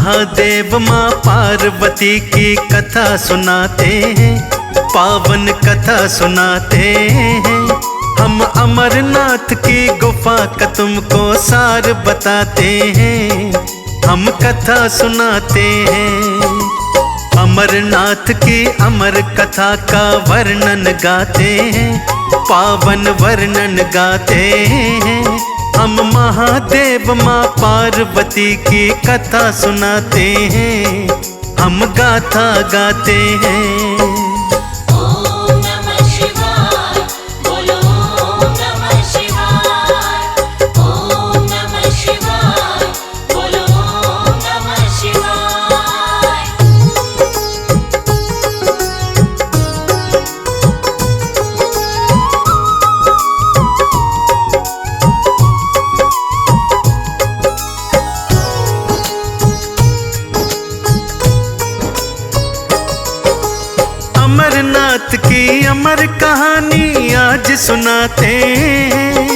महादेव माँ पार्वती की कथा सुनाते हैं, पावन कथा सुनाते हैं। हम अमरनाथ की गुफा का तुमको सार बताते हैं, हम कथा सुनाते हैं। अमरनाथ की अमर कथा का वर्णन गाते हैं, पावन वर्णन गाते हैं। हम महादेव माँ पार्वती की कथा सुनाते हैं, हम गाथा गाते हैं। अमरनाथ की अमर कहानी आज सुनाते हैं,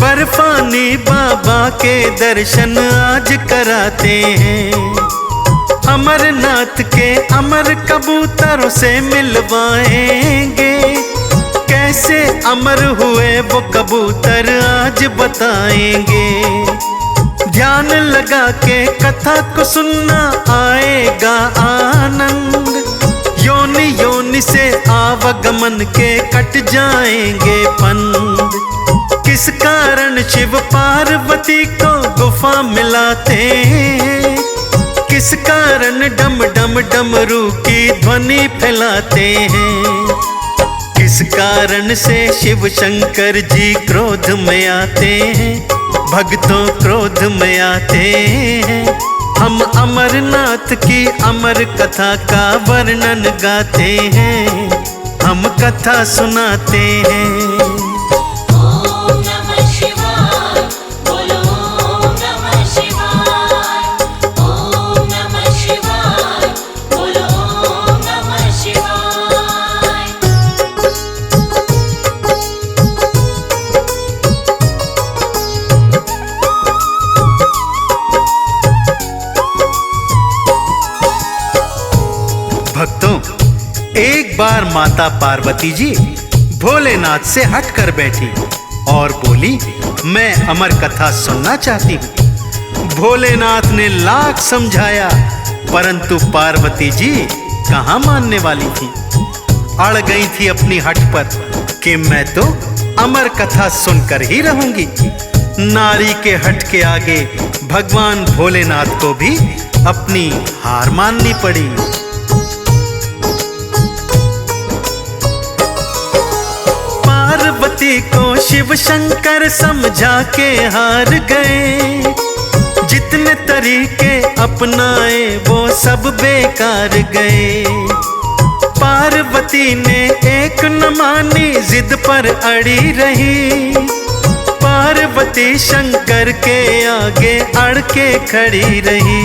बर्फानी बाबा के दर्शन आज कराते हैं। अमरनाथ के अमर कबूतरों से मिलवाएंगे, कैसे अमर हुए वो कबूतर आज बताएंगे। ध्यान लगा के कथा को सुनना आएगा आनंद, योनि योनि से आवागमन के कट जाएंगे पंद। किस कारण शिव पार्वती को गुफा मिलाते हैं, किस कारण डम डम डमरू की ध्वनि फैलाते हैं। किस कारण से शिव शंकर जी क्रोध में आते हैं, भक्तों क्रोध में आते हैं। हम अमरनाथ की अमर कथा का वर्णन गाते हैं, हम कथा सुनाते हैं। भक्तों, एक बार माता पार्वती जी भोलेनाथ से हट कर बैठी और बोली, मैं अमर कथा सुनना चाहती हूँ। भोलेनाथ ने लाख समझाया, परंतु पार्वती जी कहाँ मानने वाली थी। अड़ गई थी अपनी हट पर कि मैं तो अमर कथा सुनकर ही रहूंगी। नारी के हट के आगे भगवान भोलेनाथ को भी अपनी हार माननी पड़ी। पार्वती को शिव शंकर समझा के हार गए, जितने तरीके अपनाए वो सब बेकार गए। पार्वती ने एक न मानी, जिद पर अड़ी रही। पार्वती शंकर के आगे अड़ के खड़ी रही।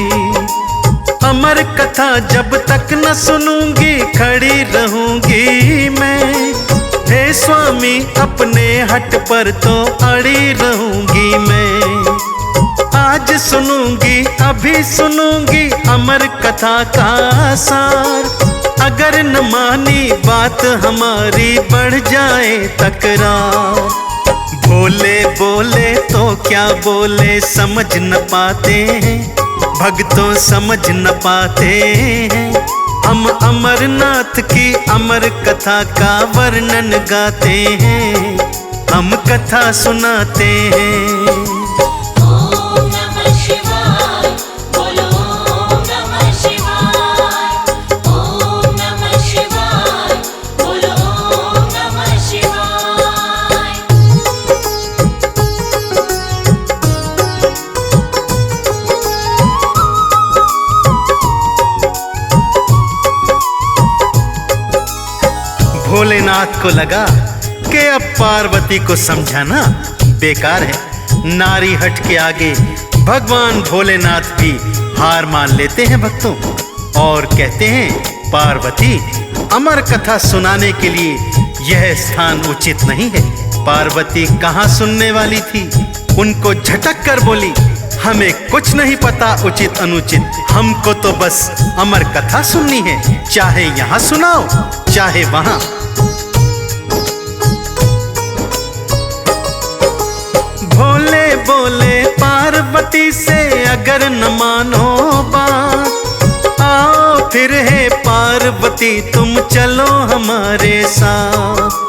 अमर कथा जब तक न सुनूंगी खड़ी रहूंगी मैं, हे स्वामी अपने हट पर तो अड़ी रहूंगी मैं। आज सुनूंगी अभी सुनूंगी अमर कथा का सार, अगर न मानी बात हमारी बढ़ जाए तकरार। भोले बोले तो क्या बोले समझ न पाते हैं, भक्तों समझ न पाते हैं। हम अमरनाथ की अमर कथा का वर्णन गाते हैं, हम कथा सुनाते हैं। भोलेनाथ को लगा कि अब पार्वती को समझाना बेकार है। नारी हट के आगे भगवान भोलेनाथ भी हार मान लेते हैं भक्तों, और कहते हैं, पार्वती अमर कथा सुनाने के लिए यह स्थान उचित नहीं है। पार्वती कहाँ सुनने वाली थी, उनको झटक कर बोली, हमें कुछ नहीं पता उचित अनुचित, हमको तो बस अमर कथा सुननी है, चाहे यहाँ सुनाओ चाहे वहां। भोले बोले पार्वती से अगर न मानो बात, आओ फिर है पार्वती तुम चलो हमारे साथ।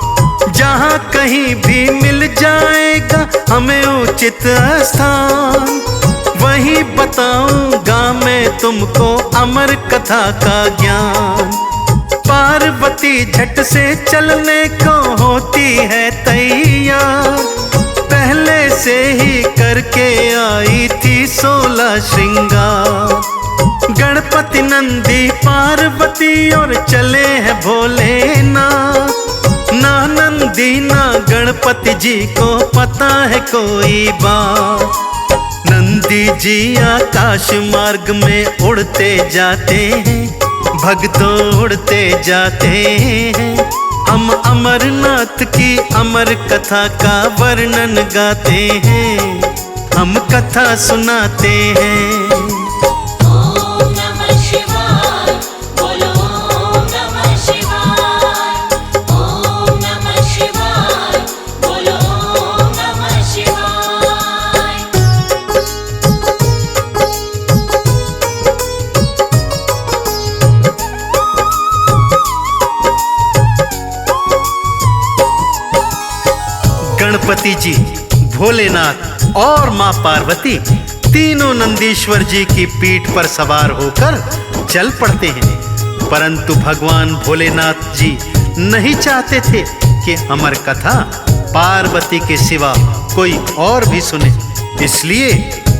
जहाँ कहीं भी मिल जाएगा हमें उचित स्थान, वहीं बताऊंगा मैं तुमको अमर कथा का ज्ञान। पार्वती झट से चलने को होती है तैयार, पहले से ही करके आई थी 16 श्रृंगार। गणपति नंदी पार्वती और चले हैं भोलेनाथ, ना नंदी ना गणपति जी को पता है कोई बात। नंदी जी आकाश मार्ग में उड़ते जाते हैं, भक्तों उड़ते जाते हैं। हम अमरनाथ की अमर कथा का वर्णन गाते हैं, हम कथा सुनाते हैं। गणपति जी, भोलेनाथ और मां पार्वती तीनों नंदीश्वर जी की पीठ पर सवार होकर चल पड़ते हैं। परंतु भगवान भोलेनाथ जी नहीं चाहते थे कि अमर कथा पार्वती के सिवा कोई और भी सुने, इसलिए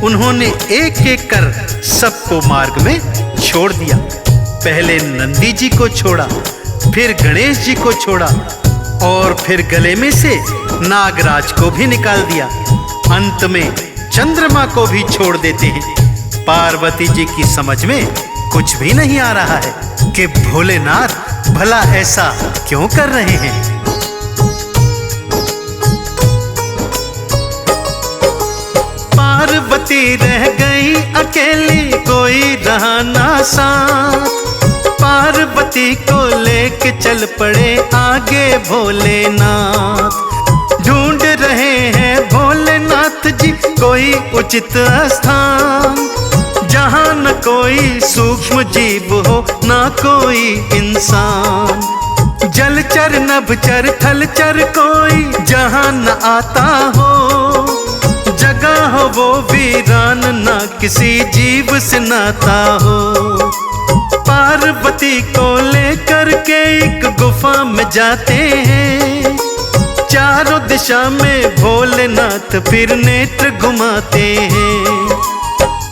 उन्होंने एक एक कर सबको मार्ग में छोड़ दिया। पहले नंदी जी को छोड़ा, फिर गणेश जी को छोड़ा और फिर गले में से नागराज को भी निकाल दिया। अंत में चंद्रमा को भी छोड़ देते हैं। पार्वती जी की समझ में कुछ भी नहीं आ रहा है कि भोलेनाथ भला ऐसा क्यों कर रहे हैं। पार्वती रह गई अकेली, कोई रहा ना साथ। पार्वती को लेके चल पड़े आगे भोलेनाथ। ढूंढ रहे हैं भोलेनाथ जी कोई उचित स्थान, जहाँ न कोई सूक्ष्म जीव हो ना कोई इंसान। जलचर नभचर थलचर कोई जहाँ न आता हो, जगह हो वो वीरान ना किसी जीव से नाता हो। पार्वती को लेकर के एक गुफा में जाते हैं, चारों दिशा में भोलेनाथ फिर नेत्र घुमाते हैं।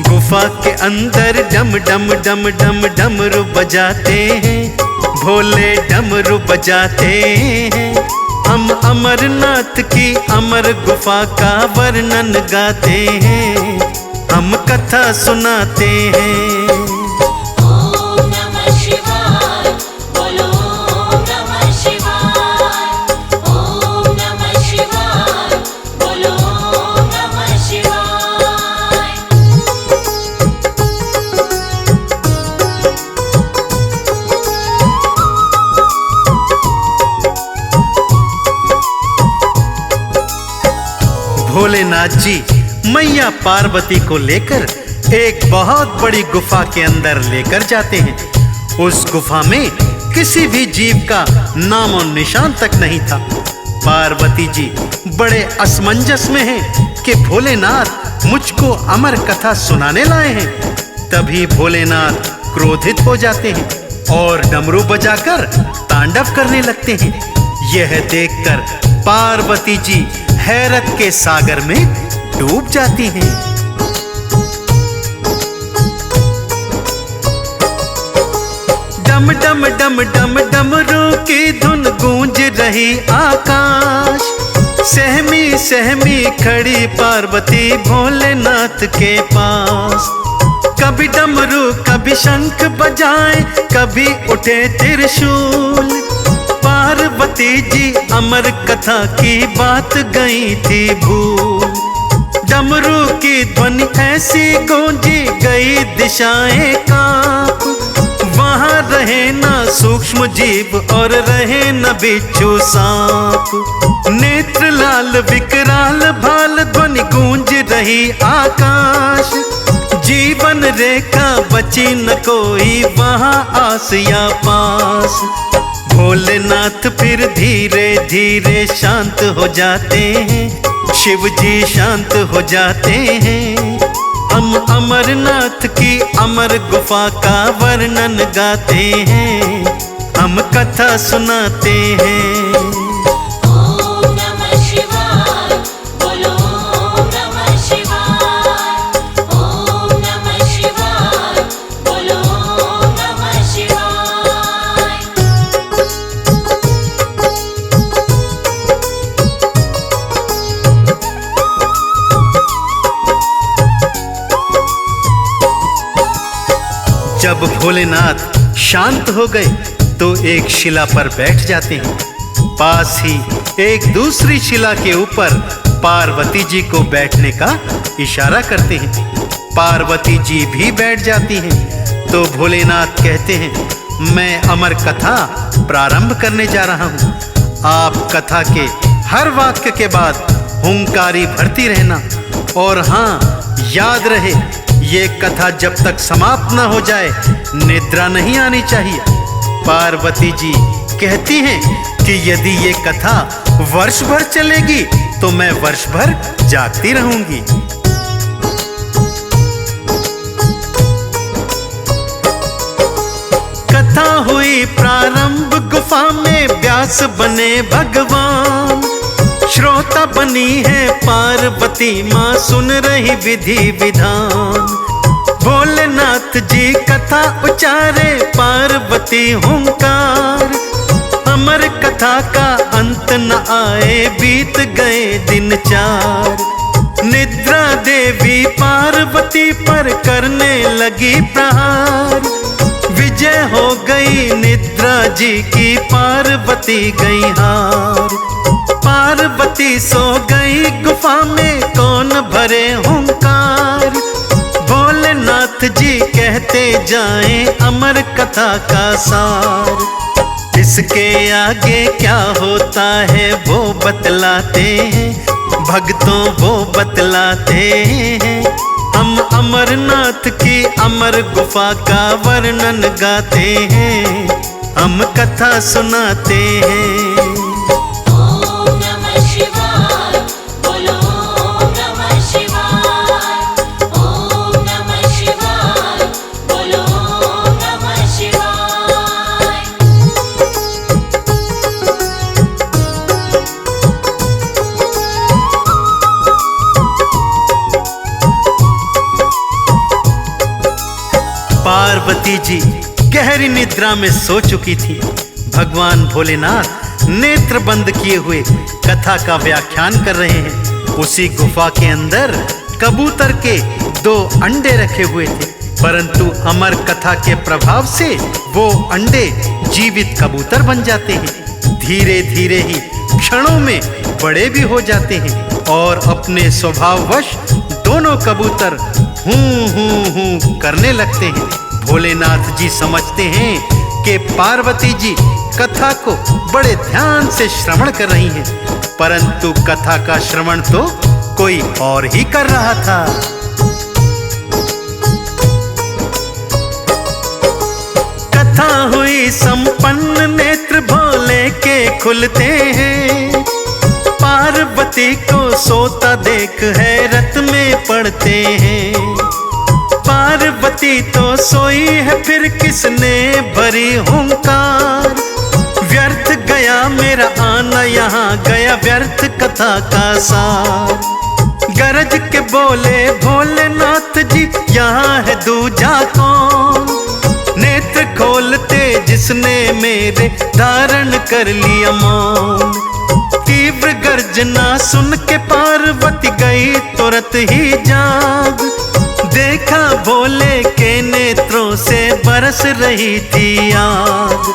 गुफा के अंदर डम डम डम डम डमरू बजाते हैं, भोले डमरू बजाते हैं। हम अमरनाथ की अमर गुफा का वर्णन गाते हैं, हम कथा सुनाते हैं। भोलेनाथ जी मैया पार्वती को लेकर एक बहुत बड़ी गुफा के अंदर लेकर जाते हैं। उस गुफा में किसी भी जीव का नाम और निशान तक नहीं था। पार्वती जी बड़े असमंजस में हैं कि भोलेनाथ मुझको अमर कथा सुनाने लाए हैं। तभी भोलेनाथ क्रोधित हो जाते हैं और डमरू बजाकर तांडव करने लगते हैं। यह देखकर पार्वती जी हैरत के सागर में डूब जाती हैं। डम डम डम डम डमरू की धुन गूंज रही आकाश। सहमी सहमी खड़ी पार्वती भोलेनाथ के पास। कभी डमरू कभी शंख बजाए, कभी उठे त्रिशूल। पार्वती जी अमर कथा की बात गई थी भूल। डमरू की ध्वनि ऐसी गूंजी गई दिशाएं कांप। वहां रहे ना सूक्ष्म जीव और रहे न बिच्छू सांप। नेत्र लाल विकराल भाल ध्वनि गूंज रही आकाश। जीवन रेखा बची न कोई वहां आस या पास। भोलेनाथ फिर धीरे धीरे शांत हो जाते हैं। शिव जी शांत हो जाते हैं। हम अमरनाथ की अमर गुफा का वर्णन गाते हैं। हम कथा सुनाते हैं। ओम नमः शिवाय, बोलो ओम नमः शिवाय। ओम नमः शिवाय, बोलो ओम नमः शिवाय। जब भोलेनाथ शांत हो गए तो एक शिला पर बैठ जाते हैं। पास ही एक दूसरी शिला के ऊपर पार्वती जी को बैठने का इशारा करते हैं। पार्वती जी भी बैठ जाती हैं। तो भोलेनाथ कहते हैं, मैं अमर कथा प्रारंभ करने जा रहा हूँ। आप कथा के हर वाक्य के बाद हुंकारी भरती रहना। और हाँ, याद रहे, ये कथा जब तक समाप्त न हो जाए निद्रा नहीं आनी चाहिए। पार्वती जी कहती हैं कि यदि ये कथा वर्ष भर चलेगी तो मैं वर्ष भर जागती रहूंगी। कथा हुई प्रारंभ, गुफा में व्यास बने भगवान। श्रोता बनी है पार्वती माँ, सुन रही विधि विधान। भोलेनाथ जी कथा उचारे, पार्वती हुंकार। अमर कथा का अंत न आए, बीत गए दिन 4। निद्रा देवी पार्वती पर करने लगी प्रहार। विजय हो गई निद्रा जी की, पार्वती गई हार। पार्वती सो गई गुफा में, कौन भरे हुंकार। भोलेनाथ जी कहते जाएं अमर कथा का सार। इसके आगे क्या होता है वो बतलाते हैं, भक्तों वो बतलाते हैं। हम अमरनाथ की अमर गुफा का वर्णन गाते हैं। हम कथा सुनाते हैं। ओम नमः शिवाय, बोलो ओम नमः शिवाय। ओम नमः शिवाय, बोलो ओम नमः शिवाय। पार्वती जी गहरी निद्रा में सो चुकी थी। भगवान भोलेनाथ नेत्र बंद किए हुए कथा का व्याख्यान कर रहे हैं। उसी गुफा के अंदर कबूतर के 2 अंडे रखे हुए थे, परंतु अमर कथा के प्रभाव से वो अंडे जीवित कबूतर बन जाते हैं। धीरे धीरे ही क्षणों में बड़े भी हो जाते हैं और अपने स्वभाववश दोनों कबूतर हूं हूं हूं करने लगते हैं। भोलेनाथ जी समझते हैं कि पार्वती जी कथा को बड़े ध्यान से श्रवण कर रही हैं, परंतु कथा का श्रवण तो कोई और ही कर रहा था। कथा हुई संपन्न, नेत्र भोले के खुलते हैं। पार्वती को सोता देख हैरत में पड़ते हैं। पार्वती तो सोई है, फिर किसने भरी हुंकार। व्यर्थ गया मेरा आना यहाँ, गया व्यर्थ कथा का सार। गरज के बोले भोलेनाथ जी, यहाँ है दूजा कौन। नेत्र खोलते जिसने मेरे, धारण कर लिया मौन। तीव्र गर्जना सुन के पार्वती गई तुरंत ही जाग। देखा भोले के नेत्रों से बरस रही थी आग।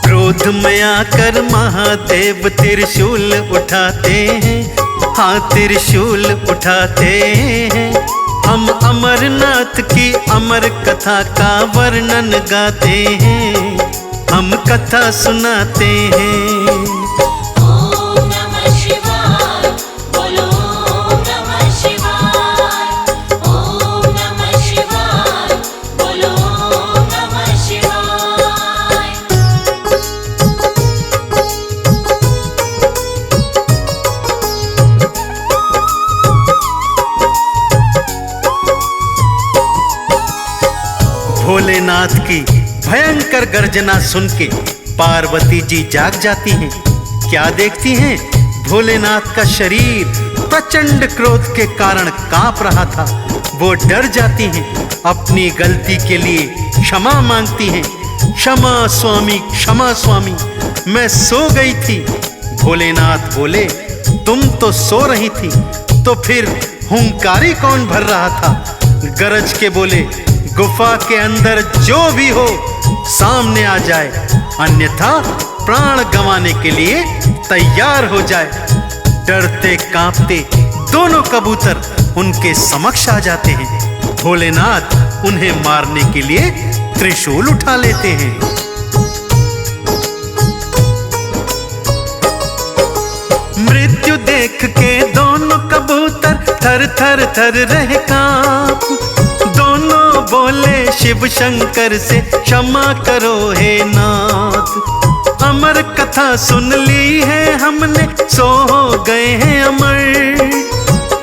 क्रोध में आकर महादेव त्रिशूल उठाते हैं हाँ त्रिशूल उठाते हैं, हम अमरनाथ की अमर कथा का वर्णन गाते हैं, हम कथा सुनाते हैं। ओम नमः शिवाय, बोलो ओम नमः शिवाय। ओम नमः शिवाय, बोलो ओम नमः शिवाय। भोलेनाथ की भयंकर गर्जना सुन के पार्वती जी जाग जाती हैं। क्या देखती हैं? भोलेनाथ का शरीर प्रचंड क्रोध के कारण कांप रहा था। वो डर जाती हैं, अपनी गलती के लिए क्षमा मांगती हैं। क्षमा स्वामी, क्षमा स्वामी, मैं सो गई थी। भोलेनाथ बोले, तुम तो सो रही थी, तो फिर हुंकारी कौन भर रहा था? गरज के बोले, गुफा के अंदर जो भी हो सामने आ जाए, अन्यथा प्राण गंवाने के लिए तैयार हो जाए। डरते कांपते दोनों कबूतर उनके समक्ष आ जाते हैं। भोलेनाथ उन्हें मारने के लिए त्रिशूल उठा लेते हैं। मृत्यु देख के दोनों कबूतर थर थर थर रहे कांप। दोनों बोले, शिव शंकर से क्षमा करो हे नाथ। अमर कथा सुन ली है हमने, सो हो गए हैं अमर।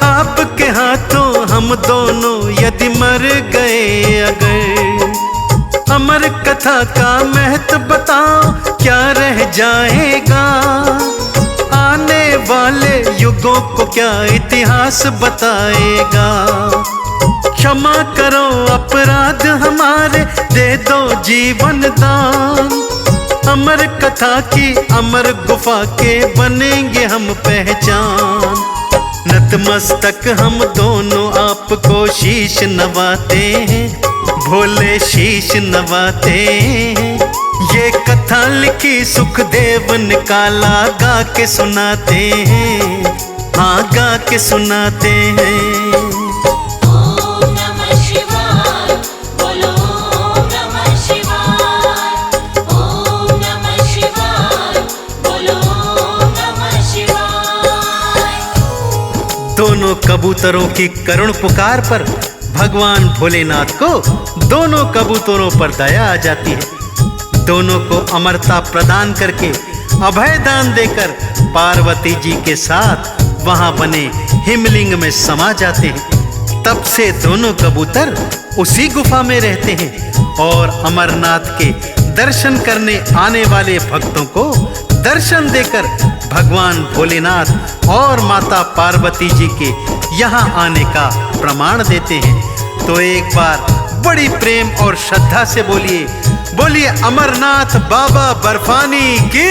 आपके हाथों हम दोनों यदि मर गए अगर। अमर कथा का महत्व बताओ, क्या रह जाएगा? आने वाले युगों को क्या इतिहास बताएगा? क्षमा करो अपराध हमारे, दे दो जीवन दान। अमर कथा की अमर गुफा के बनेंगे हम पहचान। नतमस्तक हम दोनों आपको शीश नवाते हैं, भोले शीश नवाते हैं। ये कथा लिखी सुखदेव निकाला, गा के सुनाते हैं, हाँ गा के सुनाते हैं। ओम नमः शिवाय, बोलो ओम नमः शिवाय। ओम नमः शिवाय, बोलो ओम नमः शिवाय। दोनों कबूतरों की करुण पुकार पर भगवान भोलेनाथ को दोनों कबूतरों पर दया आ जाती है। दोनों को अमरता प्रदान करके अभय दान देकर पार्वती जी के साथ वहां बने हिमलिंग में समा जाते हैं। तब से दोनों कबूतर उसी गुफा में रहते हैं और अमरनाथ के दर्शन करने आने वाले भक्तों को दर्शन देकर भगवान भोलेनाथ और माता पार्वती जी के यहाँ आने का प्रमाण देते हैं। तो एक बार बड़ी प्रेम और श्रद्धा से बोलिए, बोलिए अमरनाथ बाबा बर्फानी की।